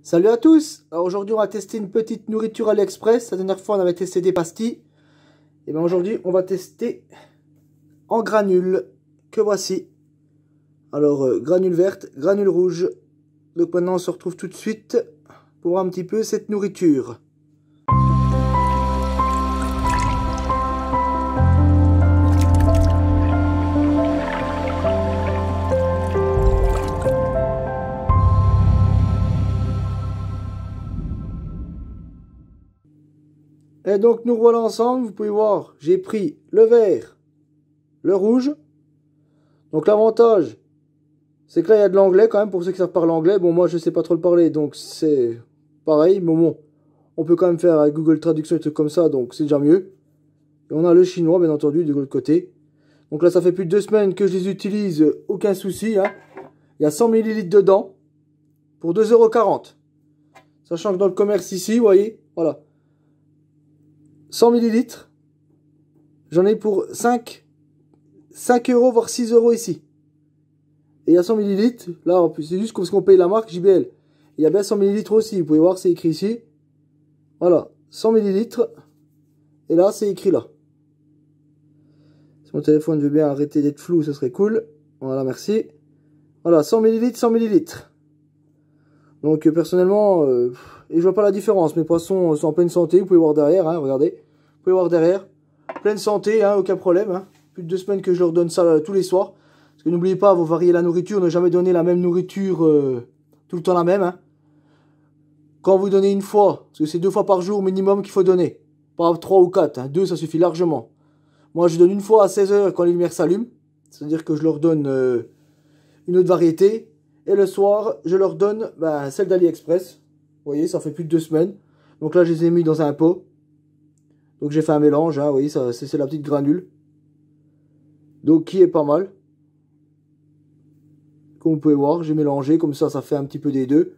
Salut à tous. Alors aujourd'hui on va tester une petite nourriture AliExpress. La dernière fois on avait testé des pastilles. Et bien aujourd'hui on va tester en granules. Que voici. Alors granules vertes, granules rouges. Donc maintenant on se retrouve tout de suite pour voir un petit peu cette nourriture. Et donc nous voilà ensemble, vous pouvez voir, j'ai pris le vert, le rouge. Donc l'avantage, c'est que là il y a de l'anglais quand même pour ceux qui savent parler anglais. Bon moi je sais pas trop le parler donc c'est pareil, mais bon, on peut quand même faire avec Google Traduction et trucs comme ça, donc c'est déjà mieux. Et on a le chinois bien entendu de l'autre côté. Donc là ça fait plus de 2 semaines que je les utilise, aucun souci. Hein. Il y a 100 ml dedans pour 2,40 €. Sachant que dans le commerce ici, vous voyez, voilà. 100 ml, j'en ai pour 5 € voire 6 € ici. Et il y a 100 ml, là en plus c'est juste parce qu'on paye la marque JBL. Il y a bien 100 ml aussi, vous pouvez voir c'est écrit ici. Voilà, 100 ml. Et là c'est écrit là. Si mon téléphone veut bien arrêter d'être flou, ce serait cool. Voilà, merci. Voilà, 100 ml, 100 ml. Donc personnellement, et je vois pas la différence. Mes poissons sont en pleine santé, vous pouvez voir derrière, hein, regardez. Vous pouvez voir derrière, pleine santé, hein, aucun problème. Hein. Plus de 2 semaines que je leur donne ça tous les soirs. Parce que n'oubliez pas, vous variez la nourriture, ne jamais donner la même nourriture tout le temps la même. Hein. Quand vous donnez une fois, parce que c'est 2 fois par jour minimum qu'il faut donner. Pas 3 ou 4, hein, 2 ça suffit largement. Moi je donne une fois à 16 h quand les lumières s'allument. C'est-à-dire que je leur donne une autre variété. Et le soir, je leur donne celle d'AliExpress. Vous voyez, ça fait plus de 2 semaines. Donc là, je les ai mis dans un pot. Donc j'ai fait un mélange, hein, vous voyez, c'est la petite granule. Donc qui est pas mal. Comme vous pouvez voir, j'ai mélangé, comme ça fait un petit peu des deux.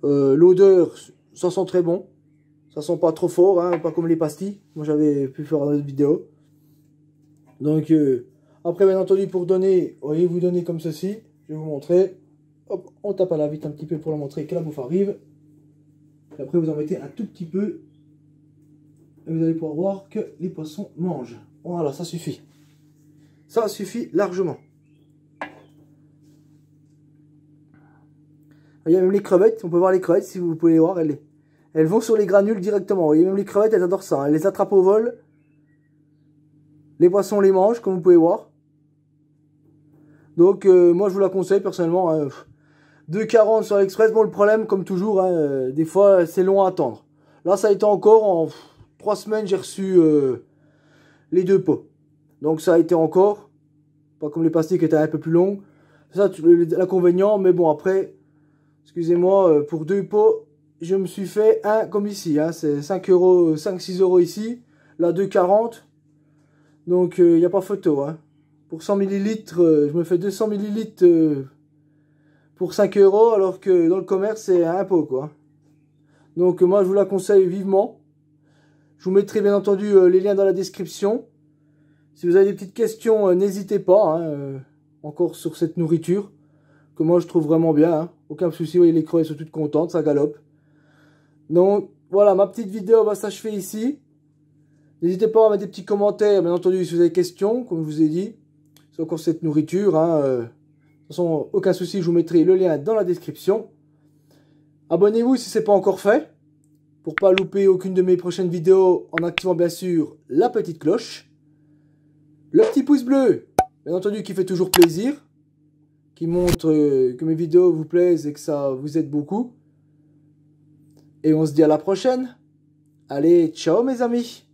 L'odeur, ça sent très bon. Ça sent pas trop fort, hein, pas comme les pastilles. Moi j'avais pu faire dans une vidéo. Donc après, bien entendu, pour donner, vous voyez, vous donnez comme ceci. Je vais vous montrer. Hop, on tape à la vite un petit peu pour leur montrer que la bouffe arrive. Et après, vous en mettez un tout petit peu. Et vous allez pouvoir voir que les poissons mangent. Voilà, ça suffit. Ça suffit largement. Il y a même les crevettes. On peut voir les crevettes si vous pouvez les voir. Elles vont sur les granules directement. Vous voyez, même les crevettes, elles adorent ça. Elles les attrapent au vol. Les poissons les mangent, comme vous pouvez voir. Donc moi je vous la conseille personnellement, 2,40 sur AliExpress. Bon, le problème comme toujours, hein, des fois c'est long à attendre. Là ça a été encore en 3 semaines, j'ai reçu les 2 pots. Donc ça a été encore, pas comme les pastilles qui étaient un peu plus longues. Ça l'inconvénient, mais bon après, excusez-moi, pour 2 pots, je me suis fait un comme ici, hein, c'est 5 €, 5-6 € ici, là 2,40. Donc il n'y a pas photo, hein. Pour 100 ml, je me fais 200 ml pour 5 €, alors que dans le commerce, c'est un pot, quoi. Donc, moi, je vous la conseille vivement. Je vous mettrai bien entendu les liens dans la description. Si vous avez des petites questions, n'hésitez pas, hein, encore sur cette nourriture, que moi, je trouve vraiment bien. Hein. Aucun souci, vous voyez, les crevettes sont toutes contentes, ça galope. Donc, voilà, ma petite vidéo va s'achever ici. N'hésitez pas à mettre des petits commentaires, bien entendu, si vous avez des questions, comme je vous ai dit. C'est encore cette nourriture. Hein, de toute façon, aucun souci, je vous mettrai le lien dans la description. Abonnez-vous si ce n'est pas encore fait. Pour ne pas louper aucune de mes prochaines vidéos en activant bien sûr la petite cloche. Le petit pouce bleu, bien entendu, qui fait toujours plaisir. Qui montre que mes vidéos vous plaisent et que ça vous aide beaucoup. Et on se dit à la prochaine. Allez, ciao mes amis.